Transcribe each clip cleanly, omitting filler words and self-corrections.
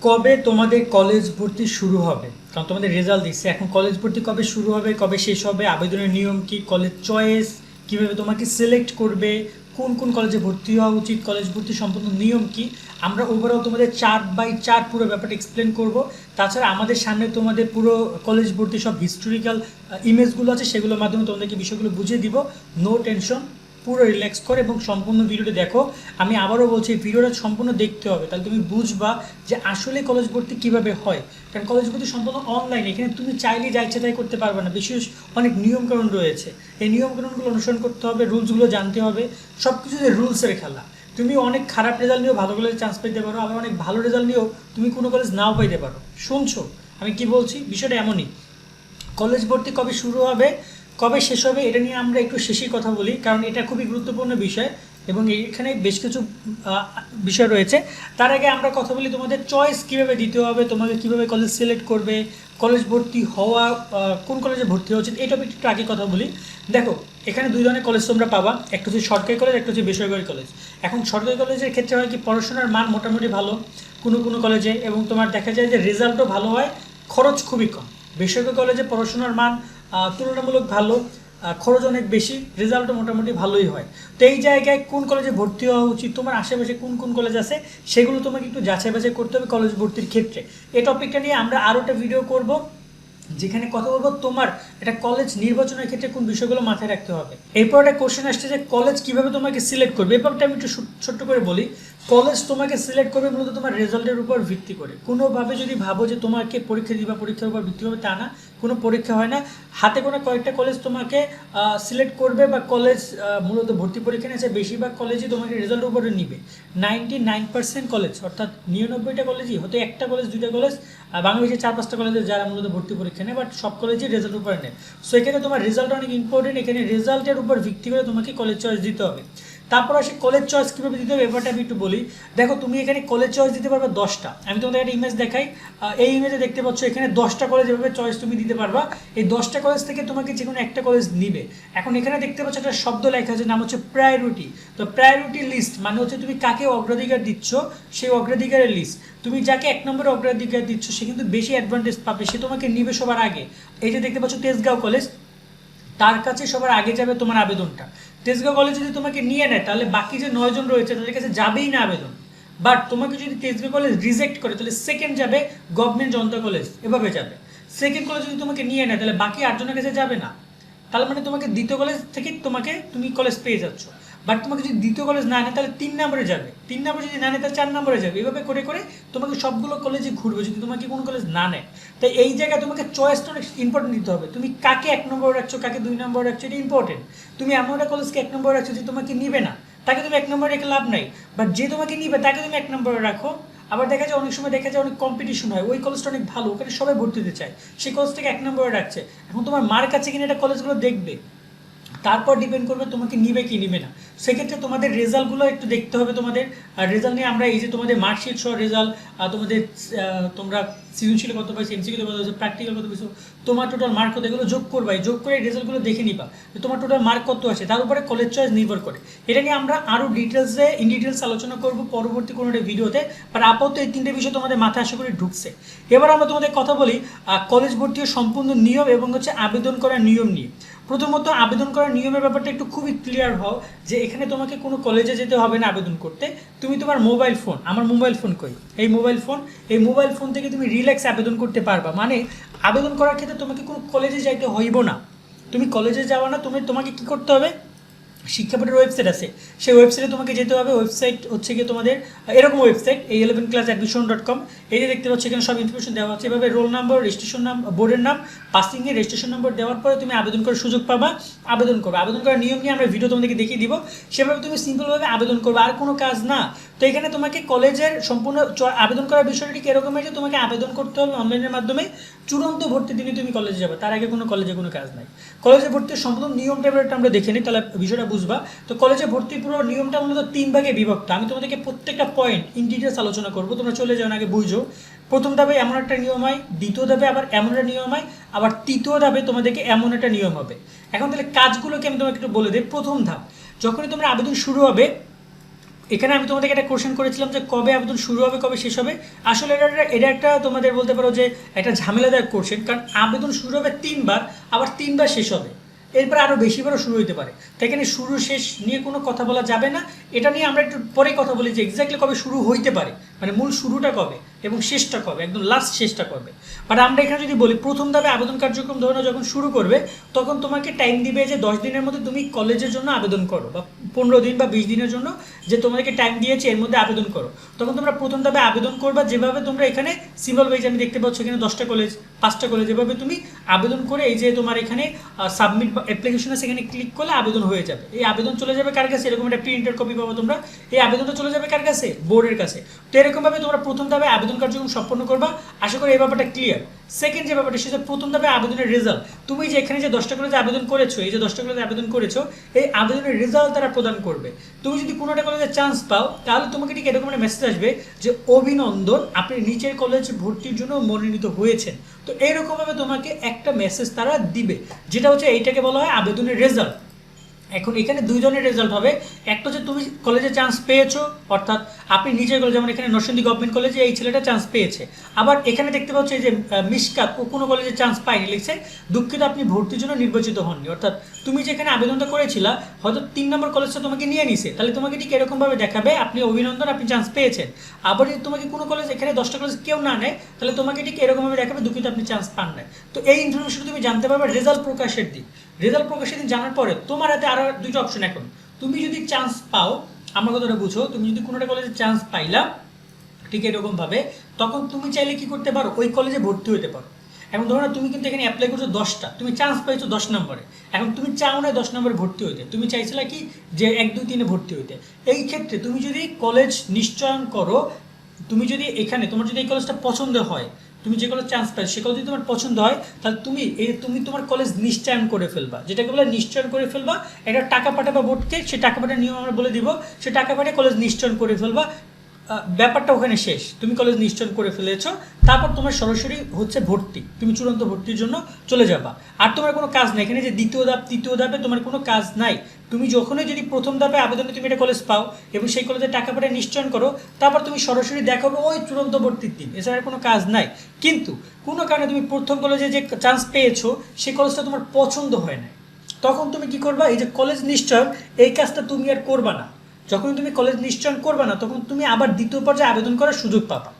কবে তোমাদের কলেজ ভর্তি শুরু হবে? কারণ তোমাদের রেজাল্ট দিচ্ছে, এখন কলেজ ভর্তি কবে শুরু হবে, কবে শেষ হবে, আবেদনের নিয়ম কি, কলেজ চয়েস কিভাবে তোমাকে সিলেক্ট করবে, কোন কোন কলেজে ভর্তি হওয়া উচিত, কলেজ ভর্তি সম্পূর্ণ নিয়ম কি, আমরা ওভারঅল তোমাদের 4/4 পুরো ব্যাপারটা এক্সপ্লেন করব। তাছাড়া আমাদের সামনে তোমাদের পুরো কলেজ ভর্তি সব হিস্টোরিক্যাল ইমেজগুলো আছে, সেগুলোর মাধ্যমে তোমাদেরকে বিষয়গুলো বুঝিয়ে দিব। নো টেনশন, পুরো রিল্যাক্স করে এবং সম্পূর্ণ ভিডিওটা দেখো। আমি আবারও বলছি, ভিডিওটা সম্পূর্ণ দেখতে হবে, তাহলে তুমি বুঝবা যে আসলে কলেজ ভর্তি কীভাবে হয়। কারণ কলেজ ভর্তি সম্পূর্ণ অনলাইন, এখানে তুমি চাইলেই যা ইচ্ছা তাই করতে পারবে না, বিশেষ অনেক নিয়মকানুন রয়েছে। এই নিয়মকানুনগুলো অনুসরণ করতে হবে, রুলসগুলো জানতে হবে, সব কিছু যে রুলসের খেলা। তুমি অনেক খারাপ রেজাল্ট নিয়েও ভালো কলেজে চান্স পেতে পারো, আবার অনেক ভালো রেজাল্ট নিয়েও তুমি কোনো কলেজ নাও পাইতে পারো। শুনছো আমি কি বলছি? বিষয়টা এমনই। কলেজ ভর্তি কবে শুরু হবে, কবে শেষ হবে, এটা নিয়ে আমরা একটু শেষেই কথা বলি, কারণ এটা খুবই গুরুত্বপূর্ণ বিষয় এবং এখানে বেশ কিছু বিষয় রয়েছে। তার আগে আমরা কথা বলি তোমাদের চয়েস কীভাবে দিতে হবে, তোমাকে কীভাবে কলেজ সিলেক্ট করবে, কলেজ ভর্তি হওয়া, কোন কলেজে ভর্তি হওয়া উচিত, এই টপিকটা একটু আগে কথা বলি। দেখো, এখানে দুই ধরনের কলেজ তোমরা পাবা, একটা হচ্ছে সরকারি কলেজ, একটা হচ্ছে বেসরকারি কলেজ। এখন সরকারি কলেজের ক্ষেত্রে হয় কি, পড়াশোনার মান মোটামুটি ভালো কোনো কোনো কলেজে, এবং তোমার দেখা যায় যে রেজাল্টও ভালো হয়, খরচ খুবই কম। বেসরকারি কলেজে পড়াশোনার মান তুলনামূলক ভালো, খরচ অনেক বেশি, রেজাল্টও মোটামুটি ভালোই হয়। তো এই জায়গায় কোন কলেজে ভর্তি হওয়া উচিত, তোমার আশেপাশে কোন কোন কলেজ আছে, সেগুলো তোমাকে একটু যাচাই বাছাই করতে হবে কলেজ ভর্তির ক্ষেত্রে। এই টপিকটা নিয়ে আমরা আরও একটা ভিডিও করব, যেখানে কথা বলবো তোমার এটা কলেজ নির্বাচনের ক্ষেত্রে কোন বিষয়গুলো মাথায় রাখতে হবে। এরপর একটা কোশ্চেন আসছে যে কলেজ কিভাবে তোমাকে সিলেক্ট করবে। এই ব্যাপারটা আমি একটু ছোট্ট করে বলি। কলেজ তোমাকে সিলেক্ট করবে মূলত তোমার রেজাল্টের উপর ভিত্তি করে। কোনোভাবে যদি ভাবো যে তোমাকে পরীক্ষা দিবা, পরীক্ষার উপর ভিত্তি হবে, তা না, কোনো পরীক্ষা হয় না। হাতে কোনো কয়েকটা কলেজ তোমাকে সিলেক্ট করবে, বা কলেজ মূলত ভর্তি পরীক্ষা নিয়েছে, বেশিরভাগ কলেজই তোমাকে রেজাল্টের উপরে নিবে। 99% কলেজ, অর্থাৎ 99টা কলেজই, হয়তো একটা কলেজ দুইটা কলেজ, বাংলাদেশের 4-5টা কলেজে যারা মূলত ভর্তি পরীক্ষা নেয়, বাট সব কলেজই রেজাল্টের উপরে নেয়। সো এখানে তোমার রেজাল্ট অনেক ইম্পর্টেন্ট, এখানে রেজাল্টের উপর ভিত্তি করে তোমাকে কলেজ চয়েস দিতে হবে। তারপর আসে কলেজ চয়েস কীভাবে দিতে হবে, ব্যাপারটা আমি একটু বলি। দেখো, তুমি এখানে কলেজ চয়েস দিতে পারবে 10টা। আমি তোমাদের একটা ইমেজ দেখাই, এই ইমেজে দেখতে পাচ্ছ এখানে 10টা কলেজ এভাবে চয়েস তুমি দিতে পারবা। এই 10টা কলেজ থেকে তোমাকে যে কোনো একটা কলেজ নিবে। এখন এখানে দেখতে পাচ্ছ একটা শব্দ লেখা আছে, নাম হচ্ছে প্রায়োরিটি। তো প্রায়োরিটি লিস্ট মানে হচ্ছে তুমি কাকে অগ্রাধিকার দিচ্ছ, সেই অগ্রাধিকারের লিস্ট। তুমি যাকে 1 নম্বরে অগ্রাধিকার দিচ্ছ সে কিন্তু বেশি অ্যাডভান্টেজ পাবে, সে তোমাকে নিবে সবার আগে। এই যে দেখতে পাচ্ছ তেজগাঁও কলেজ, তার কাছে সবার আগে যাবে তোমার আবেদনটা। তেজগাঁও কলেজ যদি তোমাকে নিয়ে নেয়, তাহলে বাকি যে 9 জন রয়েছে তাদের কাছে যাবেই না আবেদন। বাট তোমাকে যদি তেজগাঁও কলেজ রিজেক্ট করে, তাহলে সেকেন্ড যাবে গভর্নমেন্ট জনতা কলেজ, এভাবে যাবে। সেকেন্ড কলেজ যদি তোমাকে নিয়ে নেয়, তাহলে বাকি 8 জনের কাছে যাবে না। তাহলে মানে তোমাকে দ্বিতীয় কলেজ থেকে তুমি কলেজ পেয়ে যাচ্ছ। বাট তোমাকে যদি দ্বিতীয় কলেজ না নেয়, তাহলে 3 নম্বরে যাবে। 3 নম্বরে যদি না নেয়, তাহলে 4 নম্বরে যাবে। এভাবে করে করে তোমাকে সবগুলো কলেজে ঘুরবে যদি তোমাকে কোনো কলেজ না নেয়। তাই এই জায়গায় তোমাকে চয়েসটা অনেক ইম্পর্টেন্ট দিতে হবে। তুমি কাকে 1 নম্বরে রাখছো, কাকে 2 নম্বরে রাখছো, এটা ইম্পর্টেন্ট। তুমি এমন একটা কলেজকে 1 নম্বরে রাখছো যে তোমাকে নিবে না, তাকে তুমি 1 নম্বরে রেখে লাভ নাই। বাট যে তোমাকে নিবে তাকে তুমি 1 নম্বরে রাখো। আবার দেখা যায় অনেক সময় দেখা যায় অনেক কম্পিটিশন হয়, ওই কলেজটা অনেক ভালো, ওখানে সবাই ভর্তি হতে চায়, সেই কলেজটাকে 1 নম্বরে রাখছে। এখন তোমার মার কাছে কিনা এটা কলেজগুলো দেখবে, তারপর ডিপেন্ড করবে তোমাকে নিবে কি নিবে না। সেক্ষেত্রে তোমাদের রেজাল্টগুলো একটু দেখতে হবে। তোমাদের রেজাল্ট নিয়ে আমরা এই যে তোমাদের মার্কশিট সহ রেজাল্ট, তোমাদের তোমরা সৃজনশীল কত পাইছো, এমসিকিউ কত পাইছো, প্র্যাকটিক্যাল কত পাইছো, তোমার টোটাল মার্ক কত, এগুলো যোগ করবা। যোগ করে রেজাল্টগুলো দেখে নিবা যে তোমার টোটাল মার্ক কত আছে, তার উপরে কলেজ চয়েস নির্ভর করে। এটা নিয়ে আমরা আরও ইন ডিটেলস আলোচনা করব পরবর্তী কোনো একটা ভিডিওতে। বাট আপাতত এই 3টে বিষয় তোমাদের মাথায় আশা করি ঢুকছে। এবার আমরা তোমাদের কথা বলি কলেজ ভর্তির সম্পূর্ণ নিয়ম এবং হচ্ছে আবেদন করার নিয়ম নিয়ে। প্রথমত আবেদন করার নিয়মের ব্যাপারটা একটু খুবই ক্লিয়ার হও, যে এখানে তোমাকে কোনো কলেজে যেতে হবে না আবেদন করতে। তুমি তোমার মোবাইল ফোন, আমার মোবাইল ফোন কই, এই মোবাইল ফোন থেকে তুমি রিল্যাক্স আবেদন করতে পারবা। মানে আবেদন করার ক্ষেত্রে তোমাকে কোনো কলেজে যাইতে হইব না। তুমি কলেজে যাওয়া না, তোমাকে কি করতে হবে, শিক্ষা বোর্ডের ওয়েবসাইট আছে, সেই ওয়েবসাইটে তোমাকে যেতে হবে। ওয়েবসাইট হচ্ছে গিয়ে তোমাদের এরকম ওয়েবসাইট, এই 11classadmission.com। এই যে দেখতে পাচ্ছ এখানে সব ইনফরমেশন দেওয়া আছে। এভাবে রোল নাম্বার, রেজিস্ট্রেশন নাম্বার, বোর্ডের নাম, পাসিংয়ের রেজিস্ট্রেশন নম্বর দেওয়ার পরে তুমি আবেদন করার সুযোগ পাবা। আবেদন করবে, আবেদন করার নিয়ম নিয়ে আমরা ভিডিও তোমাদেরকে দেখিয়ে দিব। সেভাবে তুমি সিম্পলভাবে আবেদন করবে, আর কোনো কাজ না। তো এখানে তোমাকে কলেজের সম্পূর্ণ আবেদন করার বিষয়টি এরকম যে তোমাকে আবেদন করতে হবে অনলাইনের মাধ্যমে। চূড়ান্ত ভর্তির দিনে তুমি কলেজে যাবে, তার আগে কোনো কলেজে কোনো কাজ নাই। কলেজে ভর্তির সম্পূর্ণ নিয়মটা আমরা দেখে নিই, তাহলে বিষয়টা বুঝবা। তো কলেজে ভর্তি পুরো নিয়মটা মূলত 3 ভাগে বিভক্ত। আমি তোমাদেরকে প্রত্যেকটা পয়েন্ট ইন ডিটেলস আলোচনা করবো, তোমরা চলে যাও আগে বুঝো। প্রথম ধাপে এমন একটা নিয়ম হয়, দ্বিতীয় ধাপে আবার এমন একটা নিয়ম হয়, আবার তৃতীয় ধাপে তোমাদেরকে এমন একটা নিয়ম হবে। এখন তাহলে কাজগুলোকে আমি তোমাকে একটু বলে দিই। প্রথম ধাপ, যখনই তোমরা আবেদন শুরু হবে, এখানে আমি তোমাদেরকে একটা কোশ্চেন করেছিলাম যে কবে আবেদন শুরু হবে কবে শেষ হবে। আসলে এটা একটা তোমাদের বলতে পারো যে একটা ঝামেলাদায়ক কোশ্চেন, কারণ আবেদন শুরু হবে 3 বার, আবার 3 বার শেষ হবে, এরপর আরও বেশিবারও শুরু হতে পারে। তাই এখানে শুরু শেষ নিয়ে কোনো কথা বলা যাবে না। এটা নিয়ে আমরা একটু পরে কথা বলি যে এক্স্যাক্টলি কবে শুরু হইতে পারে, মানে মূল শুরুটা কবে এবং শেষটা কবে, একদম লাস্ট শেষটা কবে। বাট আমরা এখানে যদি বলি প্রথম ধাপে আবেদন কার্যক্রম ধরে নাও যখন শুরু করবে, তখন তোমাকে টাইম দিবে যে 10 দিনের মধ্যে তুমি কলেজের জন্য আবেদন করো, বা 15 দিন বা 20 দিনের জন্য যে তোমাদেরকে টাইম দিয়েছে এর মধ্যে আবেদন করো। তখন তোমরা প্রথম ধাপে আবেদন করবা, যেভাবে তোমরা এখানে সিম্বল ওয়াইজ আমি দেখতে পাচ্ছ এখানে 10টা কলেজ 5টা কলেজ, এভাবে তুমি আবেদন করে এই যে তোমার এখানে সাবমিট অ্যাপ্লিকেশন আছে এখানে ক্লিক করলে আবেদন হয়ে যাবে। এই আবেদন চলে যাবে কার কাছে, এরকম একটা প্রিন্টের কপি পাবো তোমরা। এই আবেদনটা চলে যাবে কার কাছে, বোর্ডের কাছে। তো এরকমভাবে তোমরা প্রথম ধাপে আবেদন কার্যক্রম সম্পন্ন করবা। আশা করি এই ব্যাপারটা ক্লিয়ার। সেকেন্ড যে ব্যাপারটা সেটা প্রথম ধাপে আবেদনের রেজাল্ট। তুমি যে এখানে যে 10টা কলেজে আবেদন করেছো, এই যে 10টা কলেজে আবেদন করেছো, এই আবেদনের রেজাল্ট তারা প্রদান করবে। তুমি যদি কোনোটা কলেজে চান্স পাও, তাহলে তোমাকে ঠিক এরকম একটা মেসেজ আসবে যে অভিনন্দন, আপনি নিচের কলেজ ভর্তির জন্য মনোনীত হয়েছেন। তো এইরকমভাবে তোমাকে একটা মেসেজ তারা দিবে, যেটা হচ্ছে এইটাকে বলা হয় আবেদনের রেজাল্ট। এখন এখানে 2 ধরনের রেজাল্ট হবে। একটা হচ্ছে তুমি কলেজে চান্স পেয়েছো, অর্থাৎ আপনি নিজের কলেজ, যেমন এখানে নরসিংদী গভর্নমেন্ট কলেজে এই ছেলেটা চান্স পেয়েছে। আবার এখানে দেখতে পাচ্ছ এই যে মিশকাত, ও কোনো কলেজে চান্স পায়নি, লিখছে দুঃখিত আপনি ভর্তির জন্য নির্বাচিত হননি। অর্থাৎ তুমি যেখানে আবেদনটা করেছিলা হয়তো 3 নম্বর কলেজটা তোমাকে নিয়ে নিছে, তাহলে তোমাকে ঠিক এরকমভাবে দেখাবে আপনি অভিনন্দন, আপনি চান্স পেয়েছেন। আবার যদি তোমাকে কোনো কলেজ, এখানে 10টা কলেজ কেউ না নেয়, তাহলে তোমাকে ঠিক এরকমভাবে দেখাবে দুঃখিত আপনি চান্স পান নাই। তো এই ইনফরমেশন তুমি জানতে পারবে রেজাল্ট প্রকাশের দিন। রেজাল্ট প্রকাশের দিন জানার পরে তোমার হাতে আরও 2টা অপশন। এখন তুমি যদি চান্স পাও, আমার কথাটা বুঝো, তুমি যদি কোনোটা কলেজে চান্স পাইলা ঠিক এরকমভাবে, তখন তুমি চাইলে কি করতে পারো, ওই কলেজে ভর্তি হতে পারো। এখন ধরো না তুমি কিন্তু এখানে অ্যাপ্লাই করছো 10টা, তুমি চান্স পাইছো 10 নম্বরে। এখন তুমি চাও না 10 নম্বরে ভর্তি হইতে, তুমি চাইছিলা কি যে 1, 2, 3-এ ভর্তি হইতে। এই ক্ষেত্রে তুমি যদি কলেজ নিশ্চয়ন করো, তুমি যদি এখানে তোমার যদি এই কলেজটা পছন্দ হয়, তুমি যে কলেজ চান্স পাই সে কলেজ যদি তোমার পছন্দ হয়, তাহলে তুমি তোমার কলেজ নিশ্চয়ন করে ফেলবা। যেটাকে বলে নিশ্চয়ন করে ফেলবা, এটা টাকা পাঠাবা বোর্ডকে, সে টাকা পাঠার নিয়ম আমরা বলে দিব, সে টাকা পাঠিয়ে কলেজ নিশ্চয়ন করে ফেলবা। ব্যাপারটা ওখানে শেষ, তুমি কলেজ নিশ্চয়ন করে ফেলেছো। তারপর তোমার সরাসরি হচ্ছে ভর্তি, তুমি চূড়ান্ত ভর্তির জন্য চলে যাবা। আর তোমার কোনো কাজ নাই এখানে, যে দ্বিতীয় ধাপ তৃতীয় ধাপে তোমার কোনো কাজ নাই। তুমি যখনই যদি প্রথম ধাপে আবেদনে তুমি একটা কলেজ পাও এবং সেই কলেজে টাকা পাঠিয়ে নিশ্চয়ন করো, তারপর তুমি সরাসরি দেখাবে ওই চূড়ান্ত ভর্তির দিন, এছাড়া কোনো কাজ নাই। কিন্তু কোনো কারণে তুমি প্রথম কলেজে যে চান্স পেয়েছো সেই কলেজটা তোমার পছন্দ হয় না, তখন তুমি কি করবা, এই যে কলেজ নিশ্চয়ন এই কাজটা তুমি আর করবা না। যখন তুমি কলেজ নিশ্চয়ন করবে না, তখন তুমি আবার দ্বিতীয় পর্যায়ে আবেদন করার সুযোগ পাবা।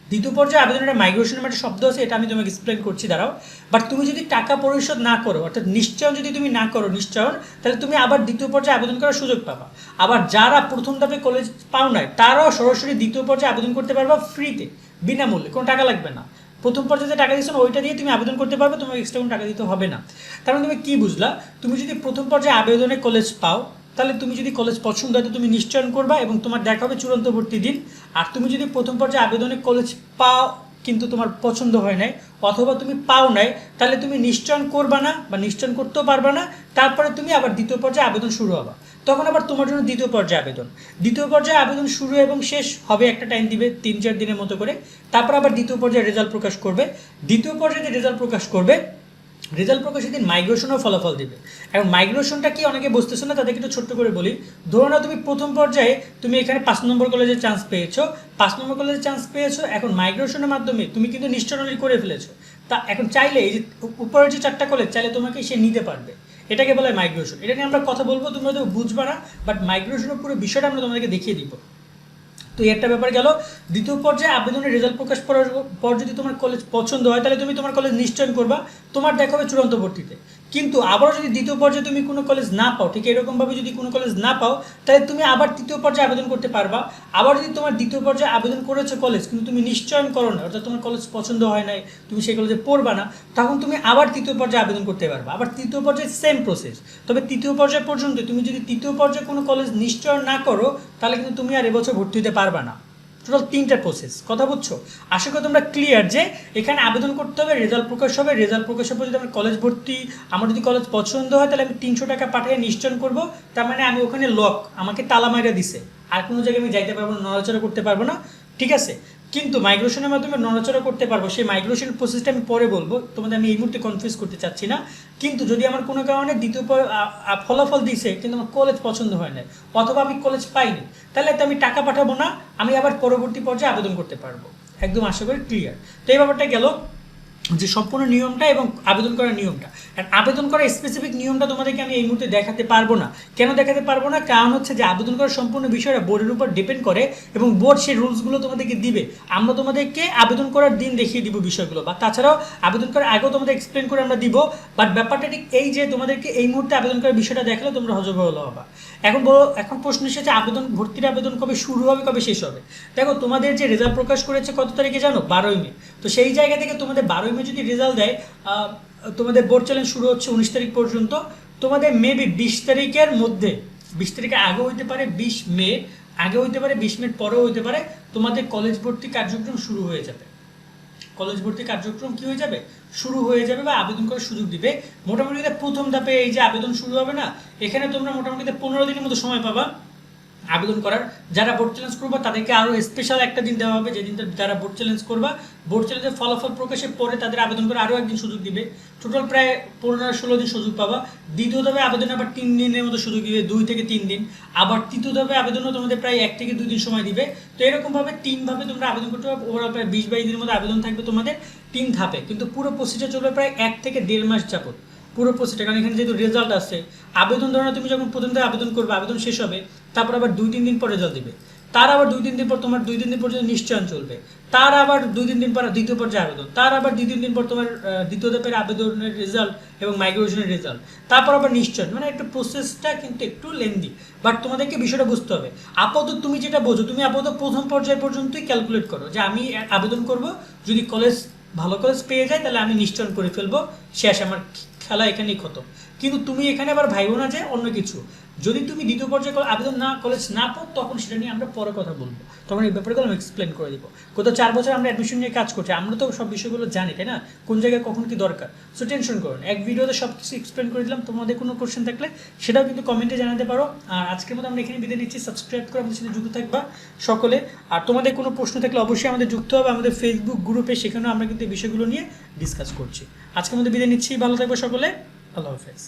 দ্বিতীয় পর্যায়ে আবেদনের একটা মাইগ্রেশন একটা শব্দ আছে, এটা আমি তোমাকে এক্সপ্লেন করছি দাঁড়াও। বাট তুমি যদি টাকা পরিশোধ না করো, অর্থাৎ নিশ্চয়ন যদি তুমি না করো নিশ্চয়ন, তাহলে তুমি আবার দ্বিতীয় পর্যায়ে আবেদন করার সুযোগ পাবা। আবার যারা প্রথম ধাপে কলেজ পাও নাই, তারাও সরাসরি দ্বিতীয় পর্যায়ে আবেদন করতে পারবা ফ্রিতে, বিনামূল্যে, কোনো টাকা লাগবে না। প্রথম পর্যায়ে টাকা দিচ্ছ না, ওইটা দিয়ে তুমি আবেদন করতে পারবে, তোমার এক্সট্রা কোনো টাকা দিতে হবে না। তার মানে তুমি কি বুঝলা, তুমি যদি প্রথম পর্যায়ে আবেদনে কলেজ পাও, তাহলে তুমি যদি কলেজ পছন্দ হয় তো তুমি নিশ্চয়ন করবা এবং তোমার দেখা হবে চূড়ান্ত ভর্তি দিন। আর তুমি যদি প্রথম পর্যায়ে আবেদনে কলেজ পাও কিন্তু তোমার পছন্দ হয় নাই, অথবা তুমি পাও নাই, তাহলে তুমি নিশ্চয়ন করবা না বা নিশ্চয়ন করতেও পারবা না। তারপরে তুমি আবার দ্বিতীয় পর্যায়ে আবেদন শুরু হবে, তখন আবার তোমার জন্য দ্বিতীয় পর্যায়ে আবেদন। দ্বিতীয় পর্যায়ে আবেদন শুরু এবং শেষ হবে, একটা টাইম দিবে 3-4 দিনের মতো করে। তারপর আবার দ্বিতীয় পর্যায়ে রেজাল্ট প্রকাশ করবে। দ্বিতীয় পর্যায়ে রেজাল্ট প্রকাশ করবে, রেজাল্ট প্রকাশের দিন মাইগ্রেশনও ফলাফল দিবে। এখন মাইগ্রেশনটা কি অনেকে বুঝতেছো না, তাদেরকে একটু ছোট্ট করে বলি। ধরো না তুমি প্রথম পর্যায়ে তুমি এখানে 5 নম্বর কলেজে চান্স পেয়েছো, 5 নম্বর কলেজে চান্স পেয়েছো, এখন মাইগ্রেশনের মাধ্যমে তুমি কিন্তু নিশ্চয়ন করে ফেলেছো। তা এখন চাইলে এই যে উপরের যে 4টা কলেজ চাইলে তোমাকে সে নিতে পারবে, এটাকে বলে মাইগ্রেশন। এটা নিয়ে আমরা কথা বলবো, তোমরা তো বুঝবা না, বাট মাইগ্রেশনের পুরো বিষয়টা আমরা তোমাদেরকে দেখিয়ে দিব। তো একটা ব্যাপার গেল। দ্বিতীয় পর্যায়ে আবেদনের রেজাল্ট প্রকাশ করার পর যদি তোমার কলেজ পছন্দ হয়, তাহলে তুমি তোমার কলেজ নিশ্চয়ন করবা, তোমার দেখা হবে চূড়ান্ত ভর্তিতে। কিন্তু আবারও যদি দ্বিতীয় পর্যায়ে তুমি কোনো কলেজ না পাও, ঠিক এরকমভাবে যদি কোনো কলেজ না পাও, তাহলে তুমি আবার তৃতীয় পর্যায়ে আবেদন করতে পারবা। আবার যদি তোমার দ্বিতীয় পর্যায়ে আবেদন করেছো কলেজ কিন্তু তুমি নিশ্চয়ন করো না, অর্থাৎ তোমার কলেজ পছন্দ হয় নাই, তুমি সেই কলেজে পড়বা না, তখন তুমি আবার তৃতীয় পর্যায়ে আবেদন করতে পারবা। আবার তৃতীয় পর্যায়ে সেম প্রসেস, তবে তৃতীয় পর্যায় পর্যন্ত তুমি যদি তৃতীয় পর্যায়ে কোনো কলেজ নিশ্চয়ন না করো, তাহলে কিন্তু তুমি আর এবছর ভর্তি হতে পারবা না। টোটাল 3টা প্রসেস, কথা বুঝছো? আশা করি তোমরা ক্লিয়ার যে এখানে আবেদন করতে হবে, রেজাল্ট প্রকাশ হবে, রেজাল্ট প্রকাশের পর যদি আমার কলেজ ভর্তি, আমার যদি কলেজ পছন্দ হয়, তাহলে আমি 300 টাকা পাঠিয়ে নিশ্চয়ন করবো। তার মানে আমি ওখানে লক, আমাকে তালা মাইরা দিছে, আর কোনো জায়গায় আমি যাইতে পারবো না, নড়াচড়া করতে পারবো না, ঠিক আছে? কিন্তু মাইগ্রেশনের মাধ্যমে নড়াচড়া করতে পারবো, সেই মাইগ্রেশন প্রসেসটা আমি পরে বলবো, তোমাদের আমি এই মুহূর্তে কনফিউজ করতে চাচ্ছি না। কিন্তু যদি আমার কোনো কারণে দ্বিতীয় ফলাফল দিছে কিন্তু আমার কলেজ পছন্দ হয় না, অথবা আমি কলেজ পাইনি, তাহলে তো আমি টাকা পাঠাবো না, আমি আবার পরবর্তী পর্যায়ে আবেদন করতে পারবো। একদম আশা করি ক্লিয়ার। তো এই ব্যাপারটা গেল যে সম্পূর্ণ নিয়মটা এবং আবেদন করার নিয়মটা। আর আবেদন করার স্পেসিফিক নিয়মটা তোমাদেরকে আমি এই মুহূর্তে দেখাতে পারবো না। কেন দেখাতে পারবো না? কারণ হচ্ছে যে আবেদন করার সম্পূর্ণ বিষয়টা বোর্ডের উপর ডিপেন্ড করে, এবং বোর্ড সেই রুলসগুলো তোমাদেরকে দিবে। আমরা তোমাদেরকে আবেদন করার দিন দেখিয়ে দিব বিষয়গুলো, বা তাছাড়াও আবেদন করার আগেও তোমাদের এক্সপ্লেন করে আমরা দিব। বাট ব্যাপারটা ঠিক এই যে তোমাদেরকে এই মুহূর্তে আবেদন করার বিষয়টা দেখালে তোমরা হজবরল হবা। এখন প্রশ্ন এসেছে ভর্তির আবেদন কবে শুরু হবে, কবে শেষ হবে? দেখো, তোমাদের যে রেজাল্ট প্রকাশ করেছে কত তারিখে জানো? 12ই মে। তো সেই জায়গা থেকে তোমাদের 12ই মে যদি রেজাল্ট দেয়, তোমাদের বোর্ড চ্যালেঞ্জ শুরু হচ্ছে 19 তারিখ পর্যন্ত। তোমাদের মেবি 20 তারিখের মধ্যে, 20 তারিখে আগে হইতে পারে, 20 মে আগে হইতে পারে, 20 মিনিট পরেও হইতে পারে, তোমাদের কলেজ ভর্তি কার্যক্রম শুরু হয়ে যাবে। কলেজ ভর্তি কার্যক্রম কি হয়ে যাবে? শুরু হয়ে যাবে, বা আবেদন করার সুযোগ দিবে। মোটামুটি প্রথম ধাপে এই যে আবেদন শুরু হবে না, এখানে তোমরা মোটামুটি 15 দিনের মতো সময় পাবা আবেদন করার। যারা বোর্ড চ্যালেঞ্জ করবা তাদেরকে আরও স্পেশাল একটা দিন দেওয়া হবে, যেদিনটা যারা বোর্ড চ্যালেঞ্জ করবা, বোর্ড চ্যালেঞ্জের ফলাফল প্রকাশের পরে তাদের আবেদন করে আরও একদিন সুযোগ দিবে। টোটাল প্রায় 15-16 দিন সুযোগ পাবা। দ্বিতীয় ধাপে আবেদন আবার 3 দিনের মতো সুযোগ দিবে, 2 থেকে 3 দিন। আবার তৃতীয় ধাপে আবেদনও তোমাদের প্রায় 1 থেকে 2 দিন সময় দিবে। তো এরকমভাবে 3 ভাবে তোমরা আবেদন করতে পারবে। ওভারঅল প্রায় 20-22 দিনের মতো আবেদন থাকবে তোমাদের 3 ধাপে। কিন্তু পুরো প্রসিজার চলবে প্রায় 1 থেকে 1.5 মাস যাবত পুরো প্রসিজার। কারণ এখানে যেহেতু রেজাল্ট আছে, আবেদন ধরো তুমি যখন প্রথম থেকে আবেদন করবে, আবেদন শেষ হবে, তারপর আবার 2-3 দিন পর রেজাল্ট দিবে, তার আবার 2-3 দিন পর তোমার 2-3 দিন পর্যন্ত নিশ্চয়ন চলবে, তার আবার 2-3 দিন পর দ্বিতীয় পর্যায়ে আবেদন, তার আবার 2-3 দিন পর তোমার দ্বিতীয় ধাপের আবেদনের রেজাল্ট এবং মাইগ্রেশনের রেজাল্ট, তারপর আবার নিশ্চয়ন। মানে একটু প্রসেসটা কিন্তু একটু লেন্দি, বাট তোমাদেরকে বিষয়টা বুঝতে হবে। আপাতত তুমি যেটা বোঝো, তুমি আপাতত প্রথম পর্যায় পর্যন্তই ক্যালকুলেট করো যে আমি আবেদন করব, যদি কলেজ ভালো কলেজ পেয়ে যায় তাহলে আমি নিশ্চয়ন করে ফেলবো, শেষ, আমার খেলা এখানেই খতম। কিন্তু তুমি এখানে আবার ভাইবো না যে অন্য কিছু, যদি তুমি দ্বিতীয় পর্যায়ে আবেদন কলেজ না পাও, তখন সেটা নিয়ে আমরা পরে কথা বলবো, তখন এই ব্যাপারগুলো আমি এক্সপ্লেন করে দিব। গত 4 বছর আমরা অ্যাডমিশন নিয়ে কাজ করছি, আমরা তো সব বিষয়গুলো জানি, তাই না? কোন জায়গায় কখন কি দরকার। সো টেনশন করুন, এক ভিডিওতে সব কিছু এক্সপ্লেন করে দিলাম। তোমাদের কোনো কোশ্চেন থাকলে সেটাও কিন্তু কমেন্টে জানাতে পারো। আর আজকের মতো আমরা এখানে বিদায় নিচ্ছি। সাবস্ক্রাইব করে আমাদের সাথে যুক্ত থাকবা সকলে। আর তোমাদের কোনো প্রশ্ন থাকলে অবশ্যই আমাদের যুক্ত হবে আমাদের ফেসবুক গ্রুপে, সেখানেও আমরা কিন্তু এই বিষয়গুলো নিয়ে ডিসকাস করছি। আজকের মধ্যে বিদায় নিচ্ছি, ভালো থাকবে সকলে, আল্লাহ হাফেজ।